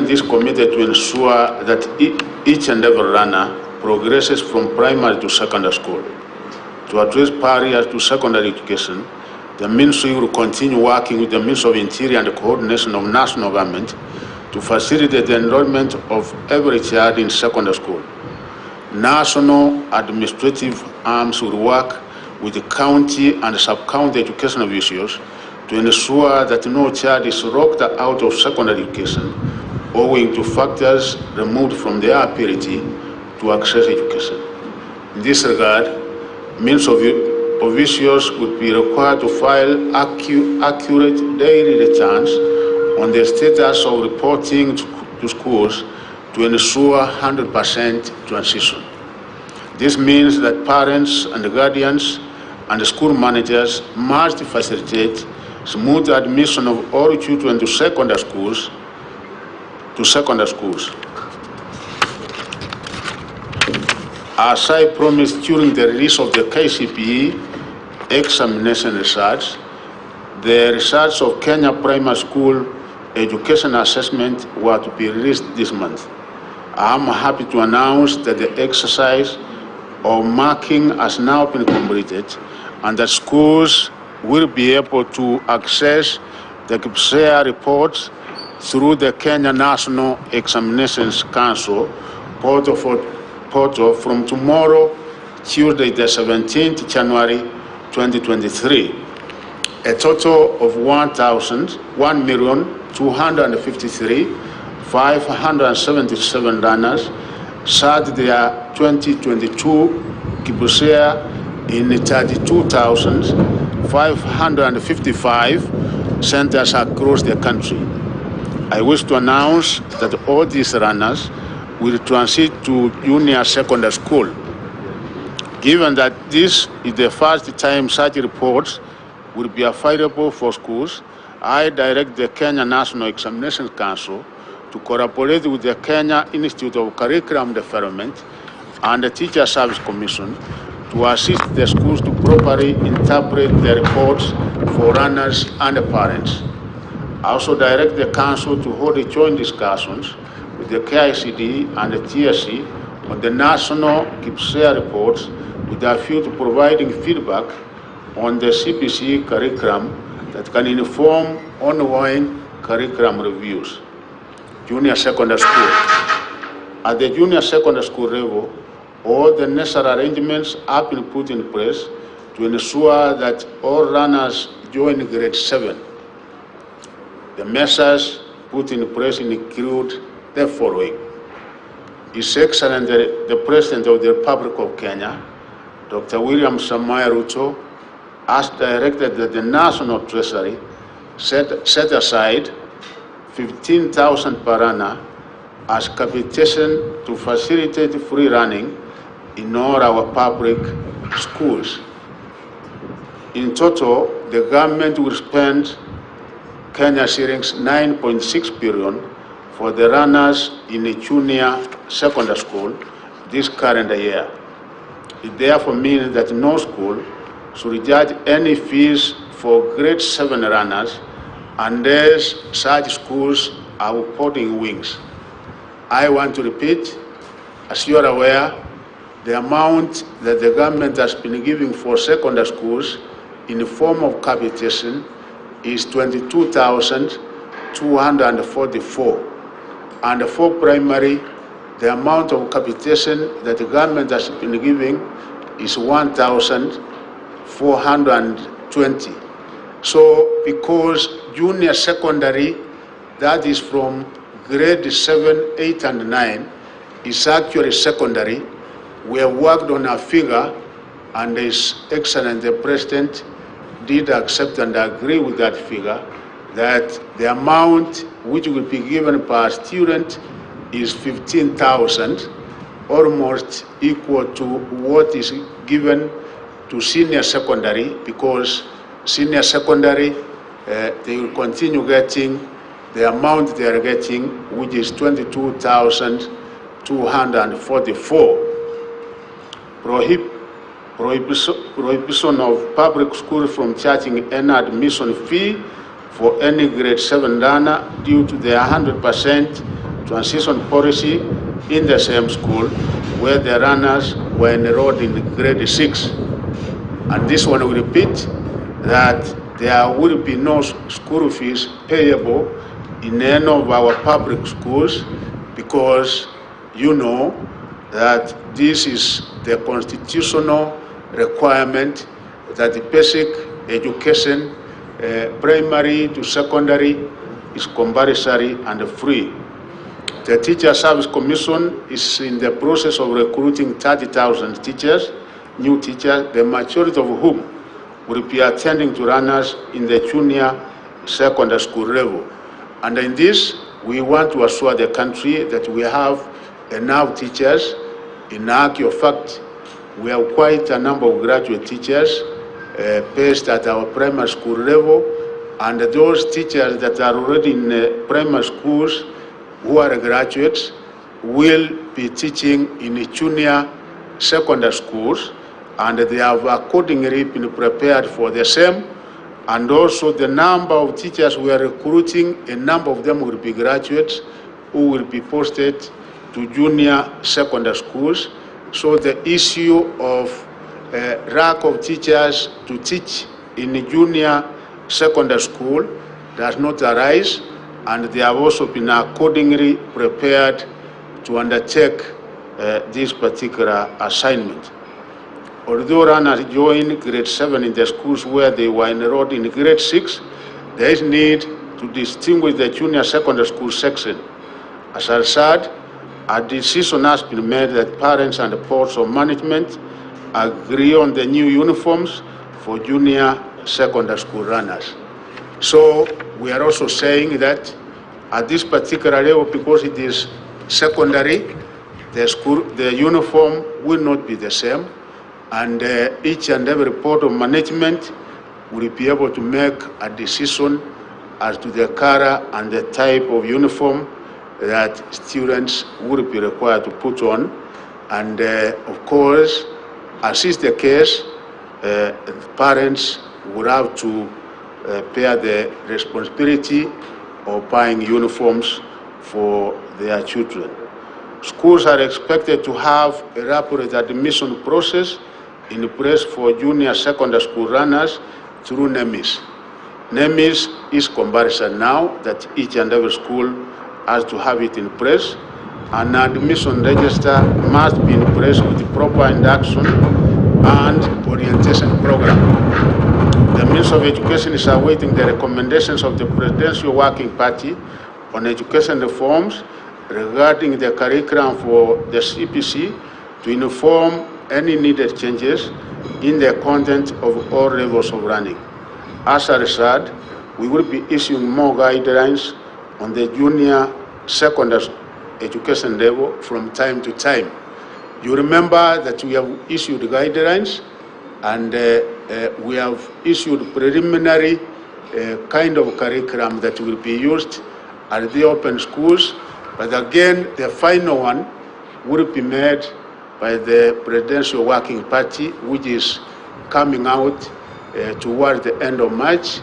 government is committed to ensure that each and every runner progresses from primary to secondary school. To address barriers to secondary education, the Ministry will continue working with the Ministry of Interior and the coordination of national government to facilitate the enrollment of every child in secondary school. National administrative arms will work with the county and sub-county education officials to ensure that no child is locked out of secondary education owing to factors removed from their ability to access education. In this regard, Ministry officials would be required to file accurate daily returns on the status of reporting to schools to ensure 100% transition. This means that parents and guardians and school managers must facilitate smooth admission of all children to secondary schools. As I promised during the release of the KCPE examination results, the results of Kenya Primary School Education Assessment were to be released this month. I am happy to announce that the exercise of marking has now been completed and that schools will be able to access the KPSEA reports through the Kenya National Examinations Council portal from tomorrow, Tuesday, the 17th January 2023. A total of 1,253,577 runners sat their 2022 KPSEA in 32,555 centers across the country. I wish to announce that all these runners will transit to junior secondary school. Given that this is the first time such reports will be available for schools, I direct the Kenya National Examinations Council to collaborate with the Kenya Institute of Curriculum Development and the Teacher Service Commission to assist the schools to properly interpret the reports for runners and parents. I also direct the Council to hold joint discussions with the KICD and the TSC on the national KPSEA reports with a view to providing feedback on the CBC curriculum that can inform ongoing curriculum reviews. Junior secondary school. At the junior secondary school level, all the necessary arrangements have been put in place to ensure that all runners join grade 7. The measures put in place include the following. His Excellency the President of the Republic of Kenya, Dr. William Samoei Ruto, has directed that the National Treasury set aside 15,000 per runner as capitation to facilitate free running in all our public schools. In total, the government will spend Kenya shillings 9.6 billion for the runners in a junior secondary school this calendar year. It therefore means that no school should charge any fees for grade 7 runners unless such schools are reporting wings. I want to repeat, as you are aware, the amount that the government has been giving for secondary schools in the form of capitation is 22,244. And for primary, the amount of capitation that the government has been giving is 1,420. So because junior secondary, that is from grade 7, 8, and 9, is actually secondary, we have worked on a figure, and His Excellency the President did accept and agree with that figure, that the amount which will be given per student is 15,000, almost equal to what is given to senior secondary, because senior secondary, they will continue getting the amount they are getting, which is 22,244. Prohibition of public schools from charging any admission fee for any grade 7 runner due to the 100% transition policy in the same school where the runners were enrolled in grade 6. And this one will repeat that there will be no school fees payable in any of our public schools, because you know that this is the constitutional requirement that the basic education, primary to secondary, is compulsory and free. The Teacher Service Commission is in the process of recruiting 30,000 teachers, new teachers, the majority of whom will be attending to runners in the junior secondary school level. And in this, we want to assure the country that we have enough teachers. In actual fact, we have quite a number of graduate teachers based at our primary school level, and those teachers that are already in primary schools who are graduates will be teaching in junior secondary schools, and they have accordingly been prepared for the same. And also the number of teachers we are recruiting, a number of them will be graduates who will be posted to junior secondary schools. So the issue of lack of teachers to teach in junior secondary school does not arise, and they have also been accordingly prepared to undertake this particular assignment. Although runners join grade 7 in the schools where they were enrolled in grade 6, there is need to distinguish the junior secondary school section. As a result, a decision has been made that parents and the boards of management agree on the new uniforms for junior secondary school runners. So we are also saying that at this particular level, because it is secondary, the uniform will not be the same, and each and every board of management will be able to make a decision as to the color and the type of uniform that students will be required to put on. And of course, as is the case, parents will have to bear the responsibility of buying uniforms for their children. Schools are expected to have a rapid admission process in place for junior secondary school runners through NEMIS. NEMIS is compulsory now that each and every school has to have it in place. An admission register must be in place with the proper induction and orientation program. The Ministry of Education is awaiting the recommendations of the Presidential Working Party on education reforms regarding the curriculum for the CPC to inform any needed changes in the content of all levels of running. As a result, we will be issuing more guidelines on the junior secondary education level from time to time. You remember that we have issued guidelines, and we have issued preliminary kind of curriculum that will be used at the open schools. But again, the final one will be made by the Presidential Working Party, which is coming out toward the end of March.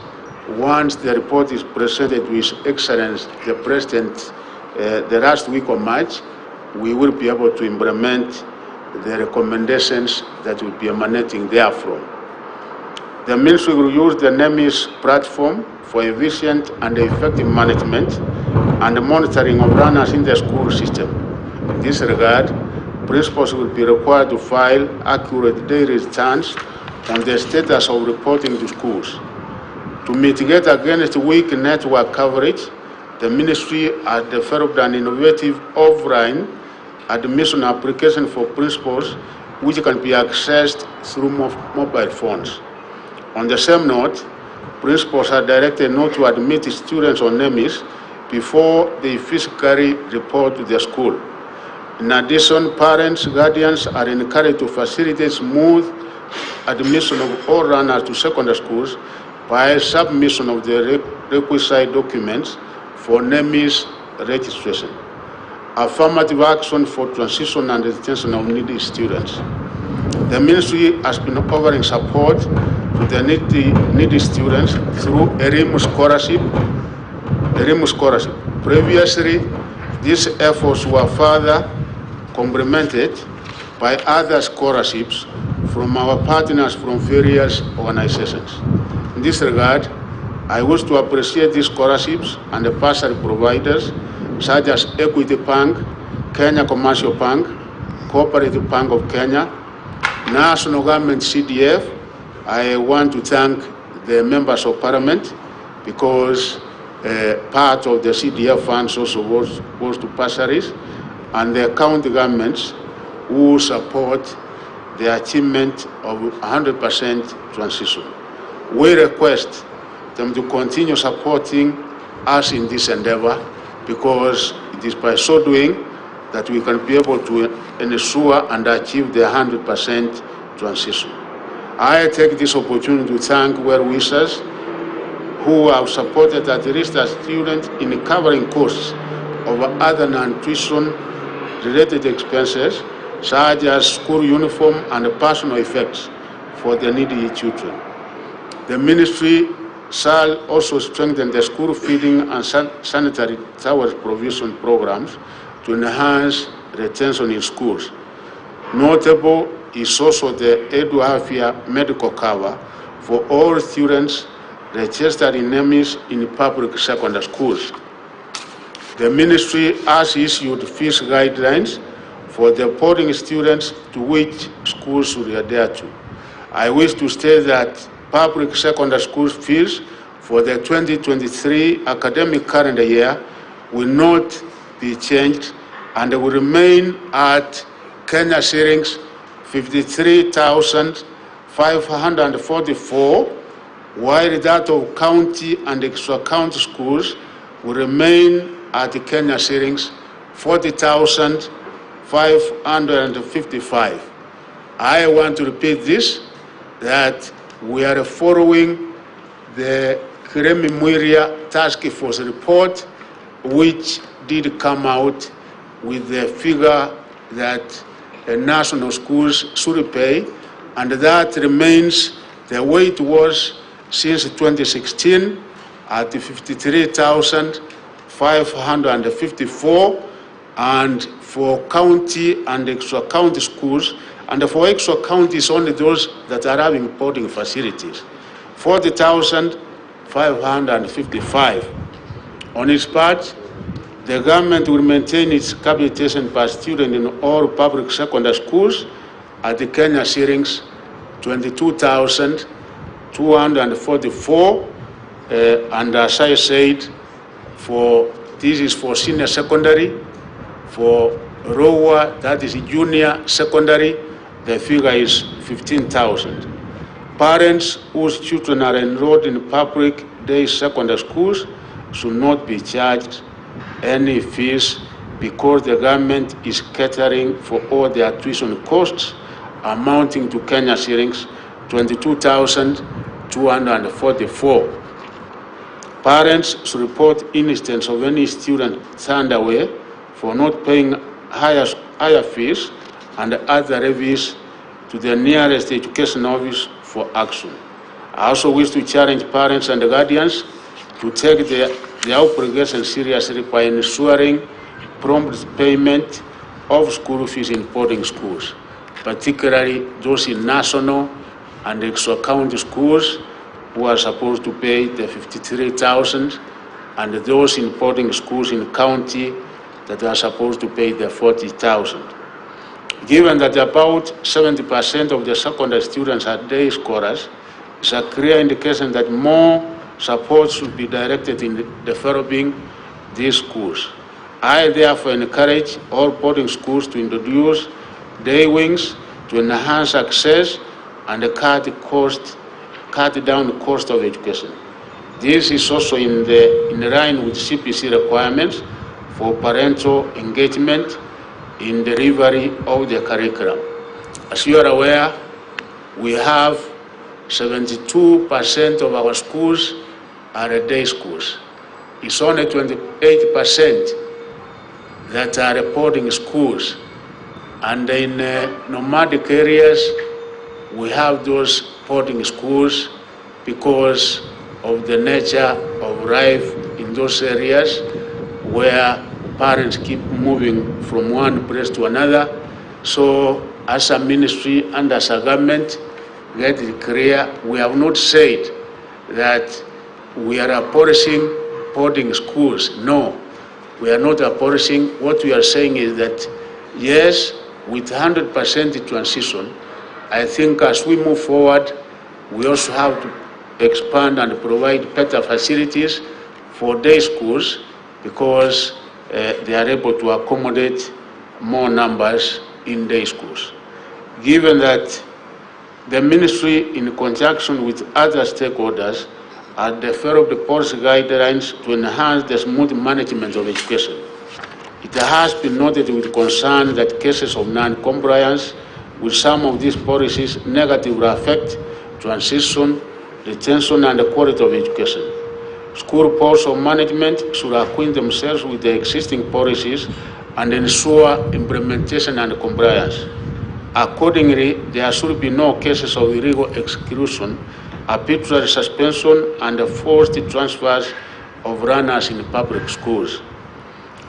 Once the report is presented to His Excellency the President the last week of March, we will be able to implement the recommendations that will be emanating therefrom. The Ministry will use the NEMIS platform for efficient and effective management and monitoring of runners in the school system. In this regard, principals will be required to file accurate daily returns on the status of reporting to schools. To mitigate against weak network coverage, the Ministry has developed an innovative offline admission application for principals which can be accessed through mobile phones. On the same note, principals are directed not to admit students on NEMIS before they physically report to the school. In addition, parents, guardians are encouraged to facilitate smooth admission of all runners to secondary schools by submission of the requisite documents for NEMIS registration. Affirmative action for transition and retention of needy students. The Ministry has been offering support to the needy students through a RIM scholarship. Previously, These efforts were further complemented by other scholarships from our partners from various organizations. In this regard, I wish to appreciate these scholarships and the bursary providers such as Equity Bank, Kenya Commercial Bank, Cooperative Bank of Kenya, National Government CDF. I want to thank the members of Parliament because part of the CDF funds also goes to bursaries, and the county governments who support the achievement of 100% transition. We request them to continue supporting us in this endeavor because it is by so doing that we can be able to ensure and achieve the 100% transition. I take this opportunity to thank well-wishers who have supported at least a student in covering costs of other non-tuition related expenses such as school uniform and personal effects for the needy children. The ministry shall also strengthen the school feeding and sanitary towels provision programs to enhance retention in schools. Notable is also the Eduafia medical cover for all students registered in NEMIS in public secondary schools. The ministry has issued fees guidelines for the boarding students to which schools should adhere to. I wish to state that public secondary school fees for the 2023 academic calendar year will not be changed and will remain at Kenya shillings 53,544, while that of county and extra county schools will remain at Kenya shillings 40,555. I want to repeat this, that we are following the Kiremi Mwiria Task Force report, which did come out with the figure that national schools should pay, and that remains the way it was since 2016 at 53,554, and for county and extra county schools, and for extra counties only those that are having boarding facilities, 40,555. On its part, the government will maintain its capitation per student in all public secondary schools at the Kenya shillings 22,244, and as I said, this is for senior secondary. For lower, that is junior secondary, the figure is 15,000. Parents whose children are enrolled in public day secondary schools should not be charged any fees because the government is catering for all their tuition costs amounting to Kenya shillings 22,244. Parents should report instance of any student turned away for not paying higher fees and other levies to the nearest education office for action. I also wish to challenge parents and guardians to take their obligation seriously by ensuring prompt payment of school fees in boarding schools, particularly those in national and extra county schools who are supposed to pay the 53,000, and those in boarding schools in county that are supposed to pay the 40,000. Given that about 70% of the secondary students are day scholars, it's a clear indication that more support should be directed in developing these schools. I therefore encourage all boarding schools to introduce day wings to enhance access and cut down the cost of education. This is also in line with CPC requirements for parental engagement in delivery of the curriculum. As you are aware, we have 72% of our schools are day schools. It's only 28% that are boarding schools. And in nomadic areas, we have those boarding schools because of the nature of life in those areas where parents keep moving from one place to another. So as a ministry and as a government, get it clear, we have not said that we are abolishing boarding schools. No, we are not abolishing. What we are saying is that, yes, with 100% transition, I think as we move forward, we also have to expand and provide better facilities for day schools because they are able to accommodate more numbers in day schools. Given that the ministry, in conjunction with other stakeholders, has developed policy guidelines to enhance the smooth management of education. It has been noted with concern that cases of non-compliance with some of these policies negatively affect transition, retention, and the quality of education. School boards of management should acquaint themselves with the existing policies and ensure implementation and compliance. Accordingly, there should be no cases of illegal exclusion, arbitrary suspension, and forced transfers of runners in public schools.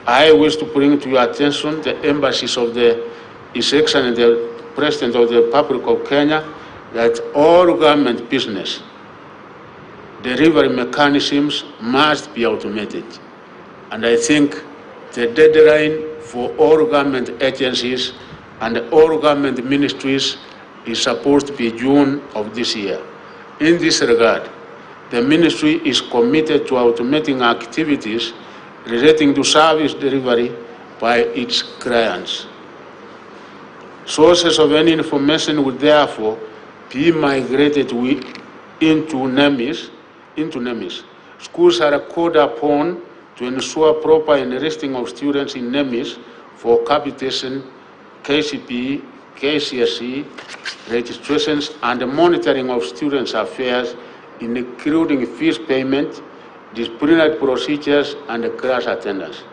I wish to bring to your attention the embassies of His Excellency the President of the Republic of Kenya that all government business delivery mechanisms must be automated. And I think the deadline for all government agencies and all government ministries is supposed to be June of this year. In this regard, the ministry is committed to automating activities relating to service delivery by its clients. Sources of any information would therefore be migrated into NEMIS. Schools are called upon to ensure proper enlisting of students in NEMIS for capitation, KCPE, KCSE, registrations, and monitoring of students' affairs, including fees payment, disciplinary procedures, and class attendance.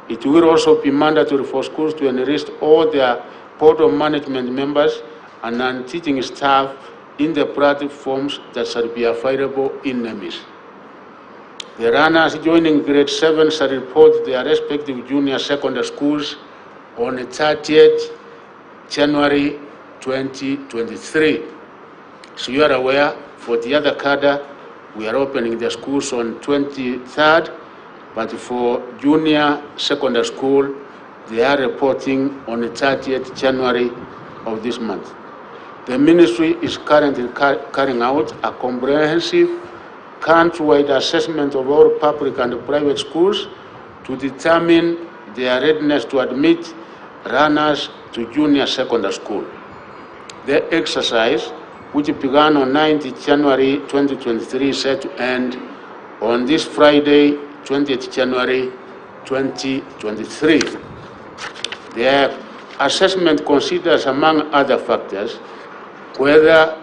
It will also be mandatory for schools to enlist all their board of management members and non-teaching staff in the platforms that shall be available in NEMIS. The runners joining grade 7 shall report their respective junior secondary schools on 30th January 2023. So you are aware, for the other cadre, we are opening the schools on 23rd, but for junior secondary school, they are reporting on 30th January of this month. The ministry is currently carrying out a comprehensive countrywide assessment of all public and private schools to determine their readiness to admit runners to junior secondary school. The exercise, which began on 9th January 2023, is set to end on this Friday, 20th January 2023. The assessment considers, among other factors, whether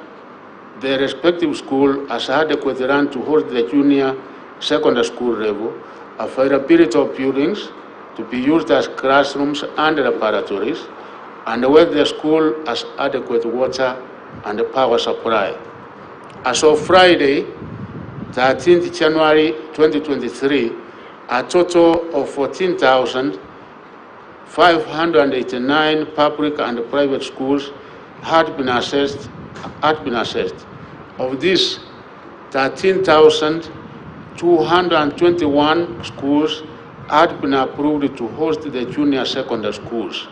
the respective school has adequate land to hold the junior secondary school level, availability of buildings to be used as classrooms and laboratories, and whether the school has adequate water and power supply. As of Friday, 13th January 2023, a total of 14,589 public and private schools had been assessed. Of these, 13,221 schools had been approved to host the junior secondary schools.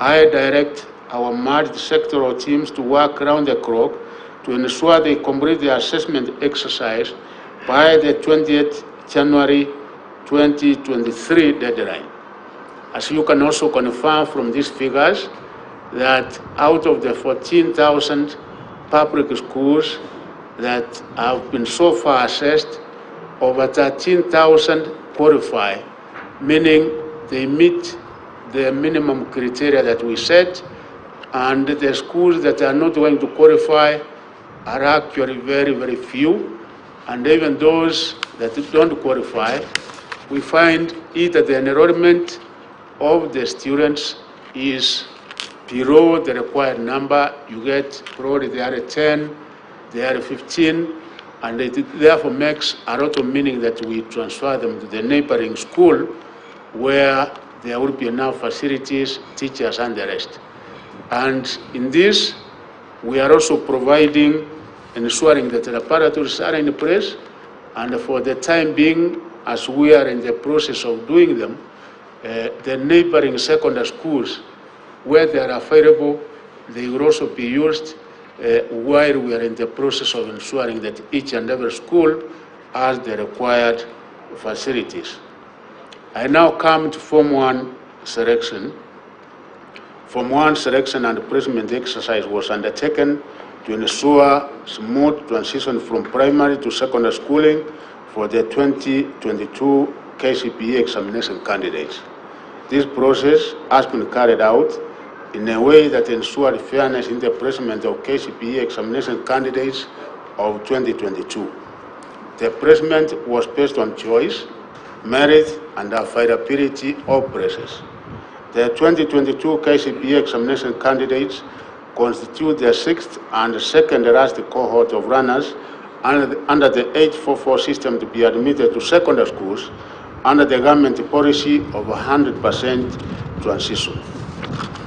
I direct our merged sectoral teams to work around the clock to ensure they complete the assessment exercise by the 20th January 2023 deadline. As you can also confirm from these figures, that out of the 14,000 public schools that have been so far assessed, over 13,000 qualify, meaning they meet the minimum criteria that we set, and the schools that are not going to qualify are actually very, very few, and even those that don't qualify, we find either the enrollment of the students is below the required number. You get probably they are 10, they are 15, and it therefore makes a lot of meaning that we transfer them to the neighboring school, where there will be enough facilities, teachers, and the rest. And in this, we are also providing, ensuring that the preparatories are in place, and for the time being, as we are in the process of doing them, the neighboring secondary schools, where they are available, they will also be used while we are in the process of ensuring that each and every school has the required facilities. I now come to Form 1 selection. Form 1 selection and placement exercise was undertaken to ensure smooth transition from primary to secondary schooling for the 2022 KCPE examination candidates. This process has been carried out in a way that ensured fairness in the placement of KCPE examination candidates of 2022. The placement was based on choice, merit, and availability of places. The 2022 KCPE examination candidates constitute the sixth and second last cohort of runners under the 844 system to be admitted to secondary schools under the government policy of 100% transition.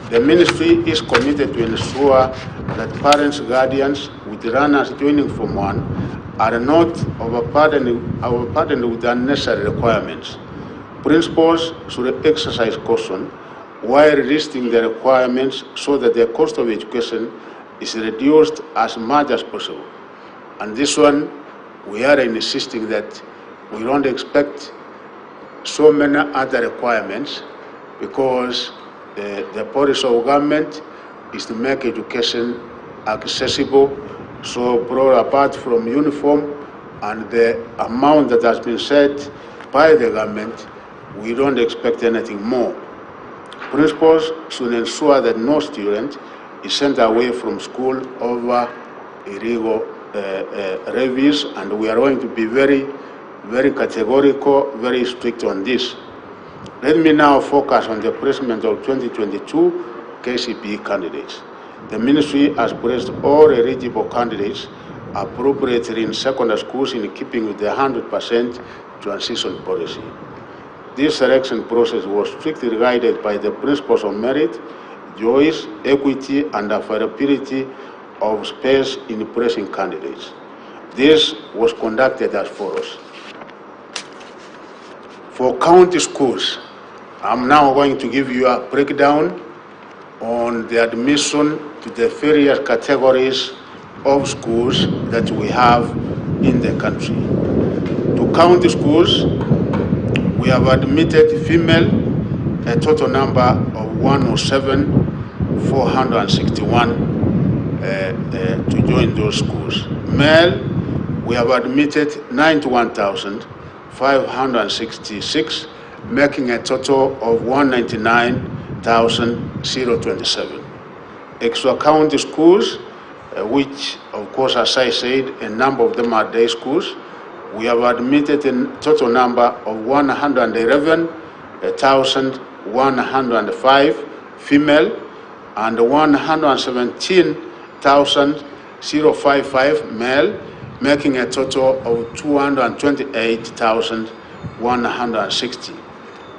The ministry is committed to ensure that parents, guardians with runners joining Form 1 are not overburdened with unnecessary requirements. Principals should exercise caution while listing the requirements so that the cost of education is reduced as much as possible. And this one, we are insisting that we don't expect so many other requirements, because the policy of government is to make education accessible. So, apart from uniform and the amount that has been set by the government, we don't expect anything more. Principals should ensure that no student is sent away from school over illegal levies, and we are going to be very categorical, very strict on this. Let me now focus on the placement of 2022 KCPE candidates. The ministry has placed all eligible candidates appropriately in secondary schools in keeping with the 100% transition policy. This selection process was strictly guided by the principles of merit, choice, equity, and availability of space in placing candidates. This was conducted as follows. For county schools, I'm now going to give you a breakdown on the admission to the various categories of schools that we have in the country. To county schools, we have admitted female a total number of 107,461 to join those schools. Male, we have admitted 91,566, making a total of 199,027. Extra county schools, which of course, as I said, a number of them are day schools, we have admitted a total number of 111,105 female and 117,055 male, making a total of 228,160.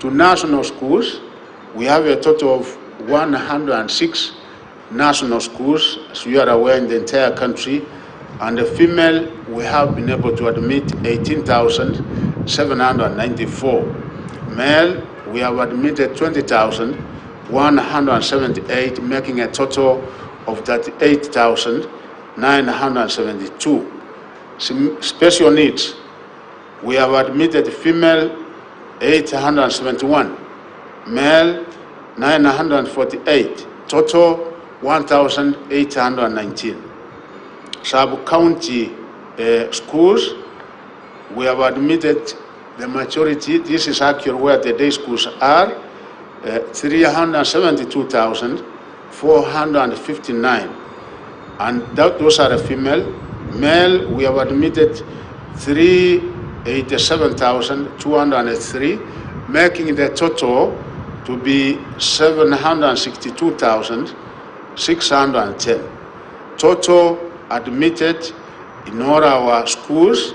To national schools, we have a total of 106 national schools, as you are aware, in the entire country, and the female, we have been able to admit 18,794. Male, we have admitted 20,178, making a total of 38,972. Special needs, we have admitted female 871, male 948, total 1,819. Sub-county schools, we have admitted the majority, this is accurate where the day schools are, 372,459, and those are the female. Male, we have admitted 387,203, making the total to be 762,610. Total admitted in all our schools,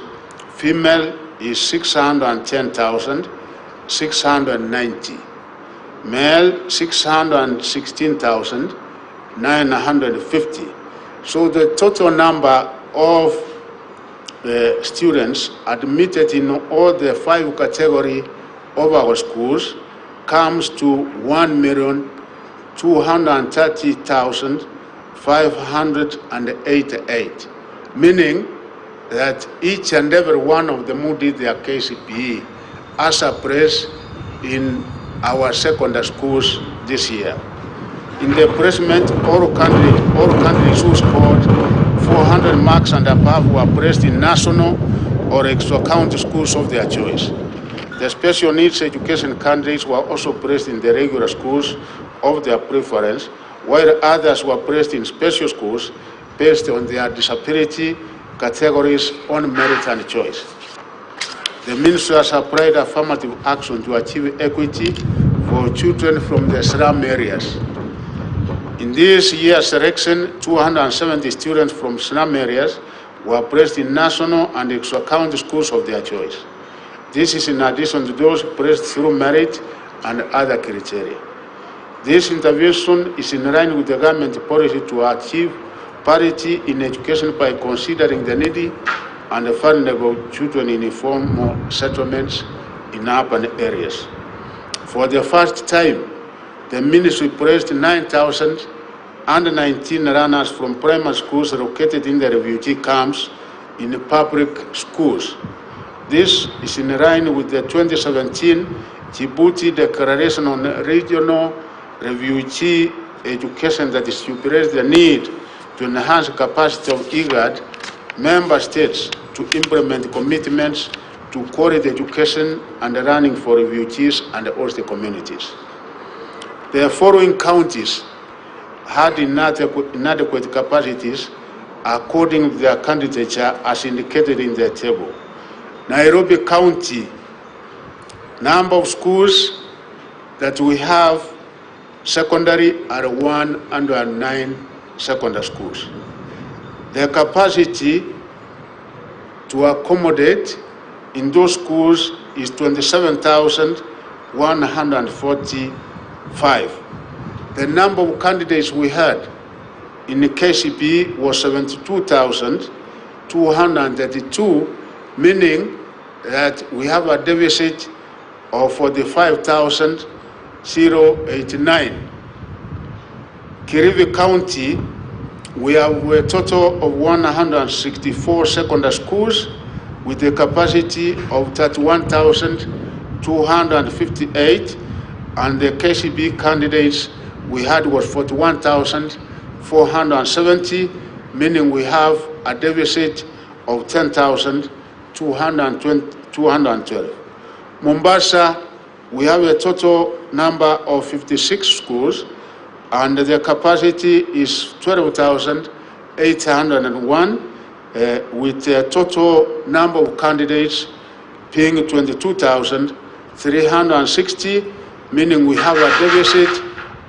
female is 610,000, 690, male 616,950. So the total number of students admitted in all the 5 categories of our schools comes to 1,230,588, meaning that each and every one of them who did their KCPE as a press in our secondary schools this year. In the placement, all candidates who scored 400 marks and above were placed in national or extra-county schools of their choice. The special needs education candidates were also placed in the regular schools of their preference, while others were placed in special schools based on their disability categories on merit and choice. The ministry has applied affirmative action to achieve equity for children from the slum areas. In this year's selection, 270 students from slum areas were placed in national and extra-county schools of their choice. This is in addition to those placed through merit and other criteria. This intervention is in line with the government policy to achieve parity in education by considering the needy and the vulnerable children in informal settlements in urban areas. For the first time, the ministry placed 9,019 runners from primary schools located in the refugee camps in public schools. This is in line with the 2017 Djibouti Declaration on Regional Refugee Education that stipulates the need to enhance capacity of IGAD member states to implement commitments to quality education and learning for refugees and host communities. The following counties had inadequate capacities according to their candidature as indicated in the table. Nairobi County, number of schools that we have secondary are 109 secondary schools. The capacity to accommodate in those schools is 27,145. The number of candidates we had in the KCPE was 72,232, meaning that we have a deficit of 45,089. Kirivi County, we have a total of 164 secondary schools with a capacity of 31,258, and the KCB candidates we had was 41,470, meaning we have a deficit of 10,212. Mombasa, we have a total number of 56 schools, and the capacity is 12,801, with a total number of candidates being 22,360, meaning we have a deficit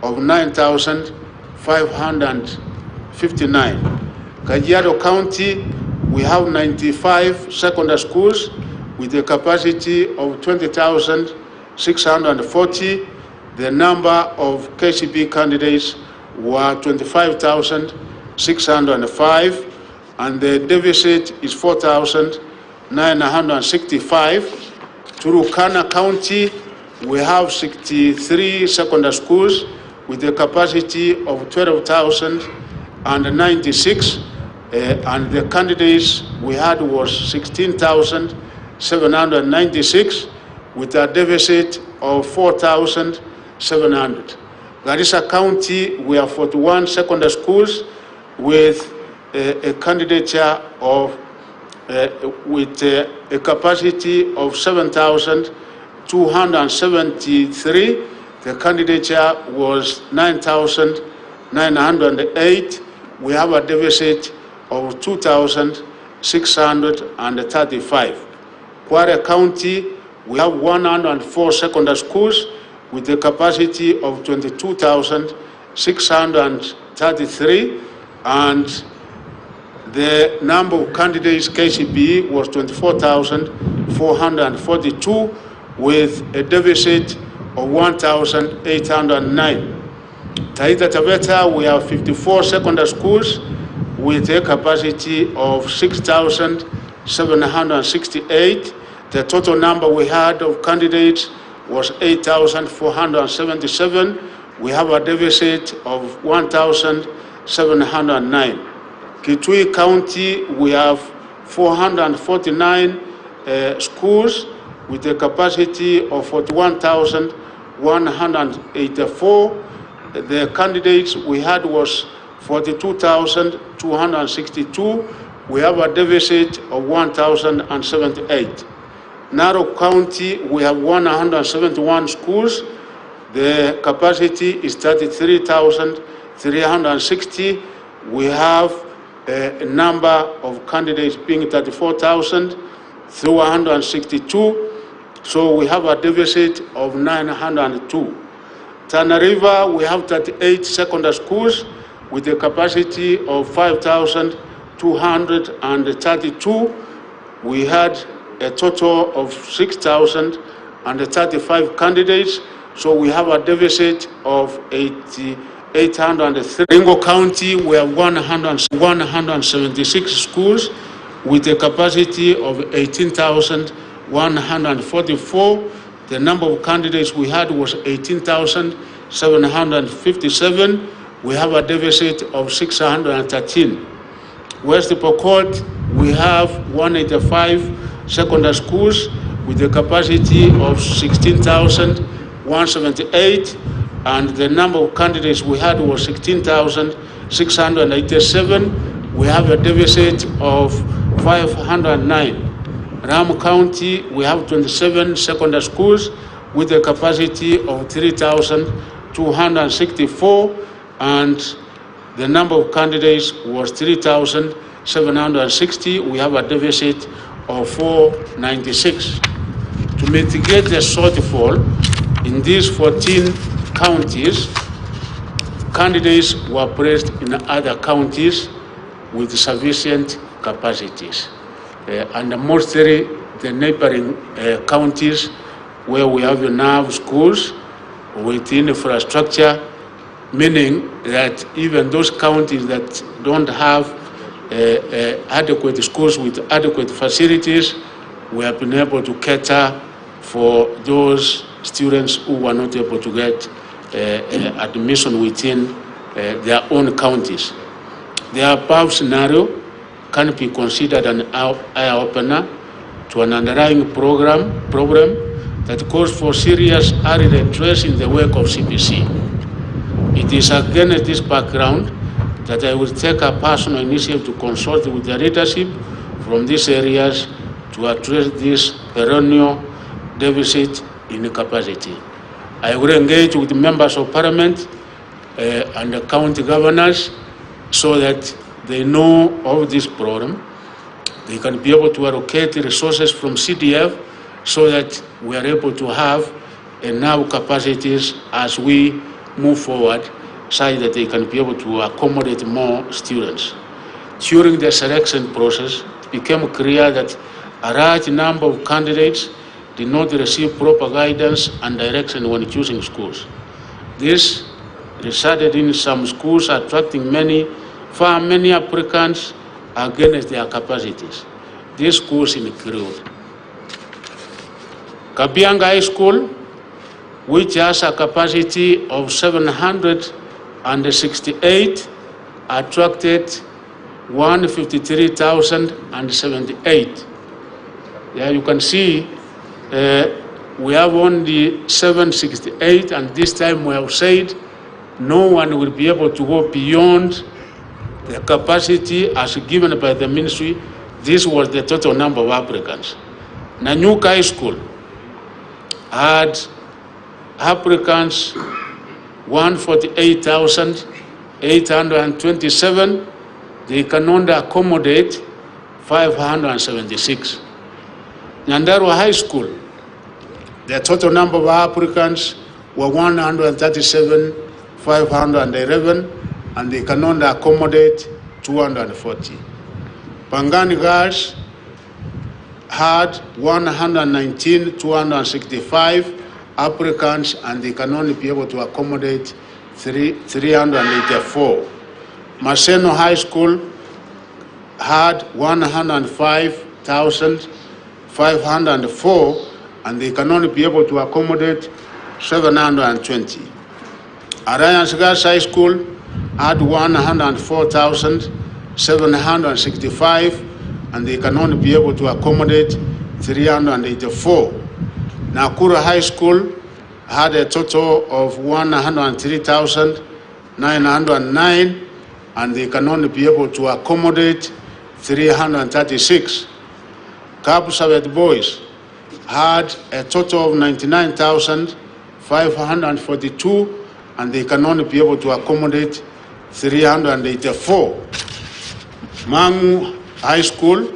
of 9,559. Kajiado County, we have 95 secondary schools with a capacity of 20,640. The number of KCP candidates were 25,605, and the deficit is 4,965. Turkana County, we have 63 secondary schools with a capacity of 12,096, and the candidates we had was 16,796 with a deficit of 4,700. Garissa County, we have 41 secondary schools with a candidature of with a capacity of 7,273. The candidature was 9,908. We have a deficit of 2,635. Kwara County, we have 104 secondary schools with a capacity of 22,633, and the number of candidates KCB was 24,442, with a deficit of 1,809. Taita Taveta, we have 54 secondary schools with a capacity of 6,768. The total number we had of candidates was 8,477. We have a deficit of 1,709. Kitui County, we have 449 schools with a capacity of 41,184. The candidates we had was 42,262. We have a deficit of 1,078. Narok County, we have 171 schools. The capacity is 33,360. We have a number of candidates being 34,362. So we have a deficit of 902. Tana River, we have 38 secondary schools with a capacity of 5,232. We had a total of 6,035 candidates, so we have a deficit of 803. Ringo County, we have 176 schools with a capacity of 18,144. The number of candidates we had was 18,757. We have a deficit of 613. West Pokot, we have 185 secondary schools with a capacity of 16,178, and the number of candidates we had was 16,687. We have a deficit of 509. Ram County, we have 27 secondary schools with a capacity of 3,264, and the number of candidates was 3,760. We have a deficit of 496. To mitigate the shortfall in these 14 counties, candidates were placed in other counties with sufficient capacities. And mostly the neighboring counties where we have enough schools with infrastructure, meaning that even those counties that don't have adequate schools with adequate facilities, we have been able to cater for those students who were not able to get admission within their own counties. The above scenario can be considered an eye-opener to an underlying problem that calls for serious early redress in the wake of CPC. It is against this background that I will take a personal initiative to consult with the leadership from these areas to address this perennial deficit in capacity. I will engage with members of parliament and the county governors so that they know of this problem. They can be able to allocate resources from CDF so that we are able to have enough capacities as we move forward, so that they can be able to accommodate more students. During the selection process, it became clear that a large number of candidates did not receive proper guidance and direction when choosing schools. This resulted in some schools attracting far many applicants against their capacities. These schools include Kabianga High School, which has a capacity of 768, attracted 153,078. There you can see we have only 768, and this time we have said no one will be able to go beyond the capacity as given by the ministry. This was the total number of applicants. Nanyuka High School had applicants 148,827. They can only accommodate 576. Nyandarua High School, the total number of applicants were 137,511, and they can only accommodate 240. Pangani Girls had 119,265 applicants, and they can only be able to accommodate 384. Maseno High School had 105,504, and they can only be able to accommodate 720. Alliance Girls High School had 104,765, and they can only be able to accommodate 384. Nakuru High School had a total of 103,909, and they can only be able to accommodate 336. Kapsabet Boys had a total of 99,542, and they can only be able to accommodate 384. Mangu High School,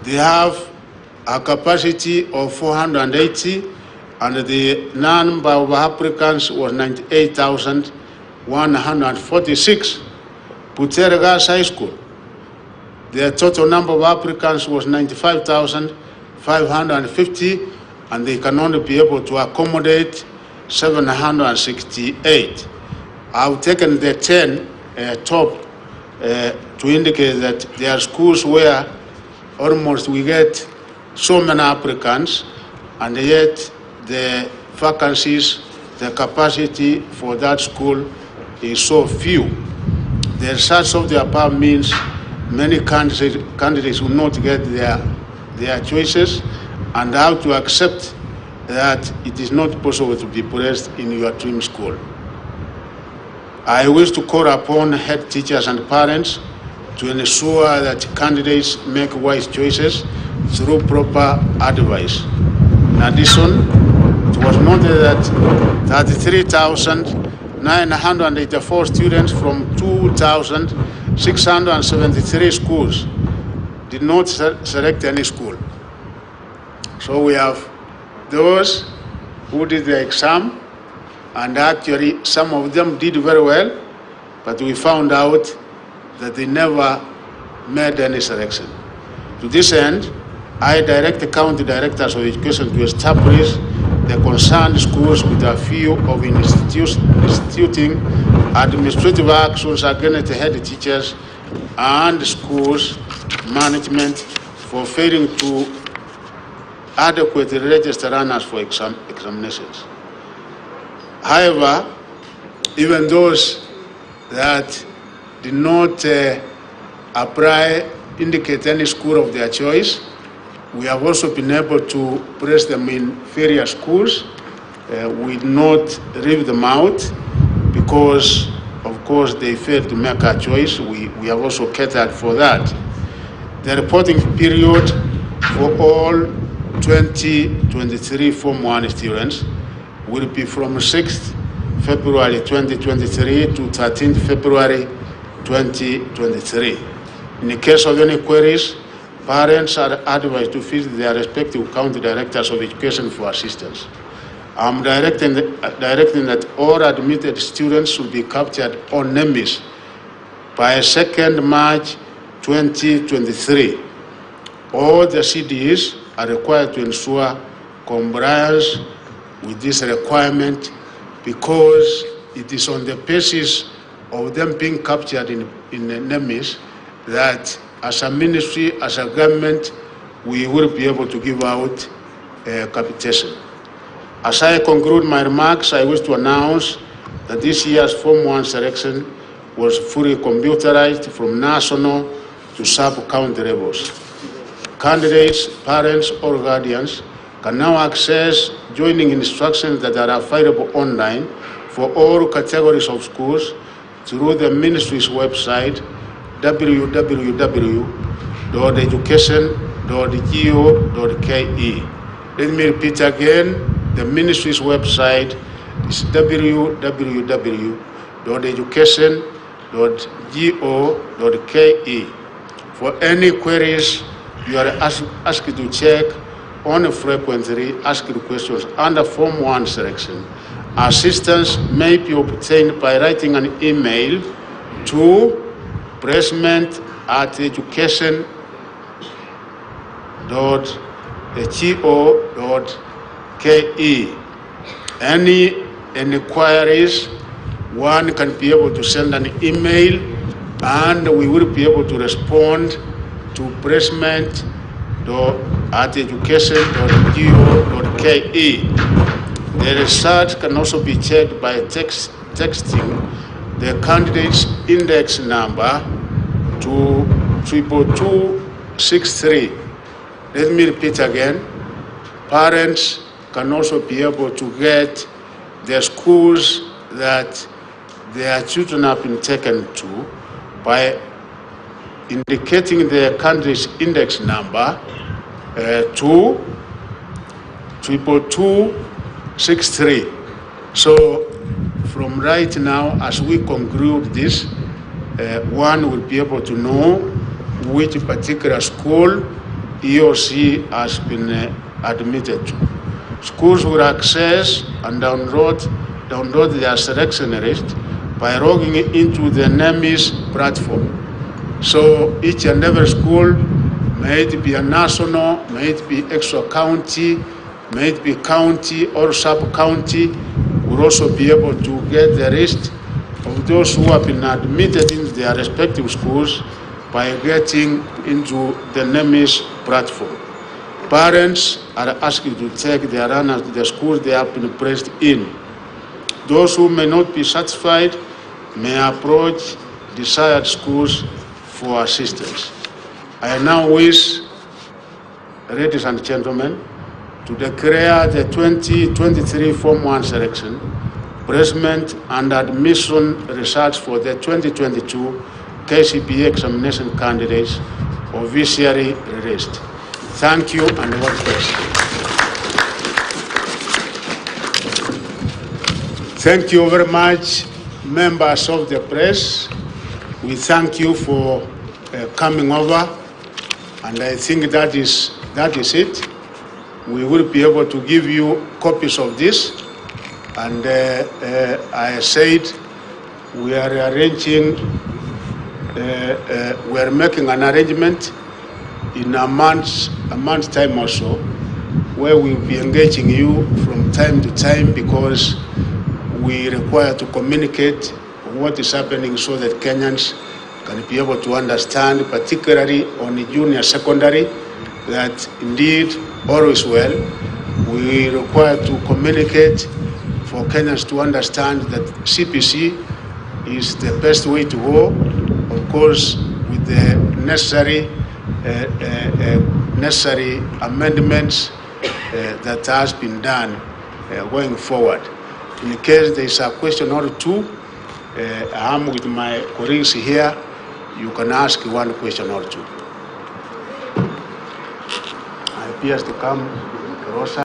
they have a capacity of 480, and the number of applicants was 98,146. Butere Girls High School, their total number of applicants was 95,550, and they can only be able to accommodate 768. I've taken the 10 top to indicate that there are schools where almost we get so many applicants, and yet the vacancies, the capacity for that school is so few. The results of the above means many candidates will not get their choices, and have to accept that it is not possible to be placed in your dream school. I wish to call upon head teachers and parents to ensure that candidates make wise choices through proper advice. In addition, it was noted that 33,984 students from 2,673 schools did not select any school. So we have those who did the exam, and actually some of them did very well, but we found out that they never made any selection. To this end, I direct the county directors of education to establish the concerned schools with a view of instituting administrative actions against the head teachers and schools management for failing to adequately register runners for examinations. However, even those that did not apply, indicate any school of their choice, we have also been able to place them in various schools. We did not leave them out because, of course, they failed to make a choice. We have also catered for that. The reporting period for all 2023 Form 1 students will be from 6th February 2023 to 13th February 2023. In the case of any queries, parents are advised to visit their respective county directors of education for assistance. I'm directing that all admitted students should be captured on NEMIS by 2nd March 2023. All the CDs are required to ensure compliance with this requirement, because it is on the basis of them being captured in NEMIS that as a ministry, as a government, we will be able to give out capitation. As I conclude my remarks, I wish to announce that this year's Form 1 selection was fully computerized from national to sub-county levels. Candidates, parents, or guardians can now access joining instructions that are available online for all categories of schools through the ministry's website, www.education.go.ke. Let me repeat again, the ministry's website is www.education.go.ke. For any queries, you are asked to check on frequently asked questions under Form 1 selection. Assistance may be obtained by writing an email to placement@education Any inquiries, one can be able to send an email and we will be able to respond to placement@education.go.ke. The result can also be checked by texting the candidate's index number to 22263. Let me repeat again. Parents can also be able to get the schools that their children have been taken to by indicating the candidate's index number to 22263. So from right now, as we conclude this, one will be able to know which particular school he or she has been admitted to. Schools will access and download their selection list by logging into the NEMIS platform. So each and every school, may it be a national, may it be extra county, may it be county or sub-county, will also be able to get the list of those who have been admitted into their respective schools by getting into the NEMIS platform. Parents are asked to take their runners to the schools they have been placed in. Those who may not be satisfied may approach desired schools for assistance. I now wish, ladies and gentlemen, to declare the 2023 Form 1 selection, placement and admission results for the 2022 KCPE examination candidates officially released. Thank you and God bless. Thank you very much, members of the press. We thank you for coming over, and I think that is it. We will be able to give you copies of this, and I said we are arranging, we are making an arrangement in a month's time or so, where we'll be engaging you from time to time, because we require to communicate what is happening so that Kenyans can be able to understand, particularly on the junior secondary, that indeed all is well. We require to communicate for Kenyans to understand that CPC is the best way to go, of course, with the necessary amendments that has been done going forward. In case there is a question or two, I am with my colleagues here. You can ask one question or two. I appears to come, Rosa.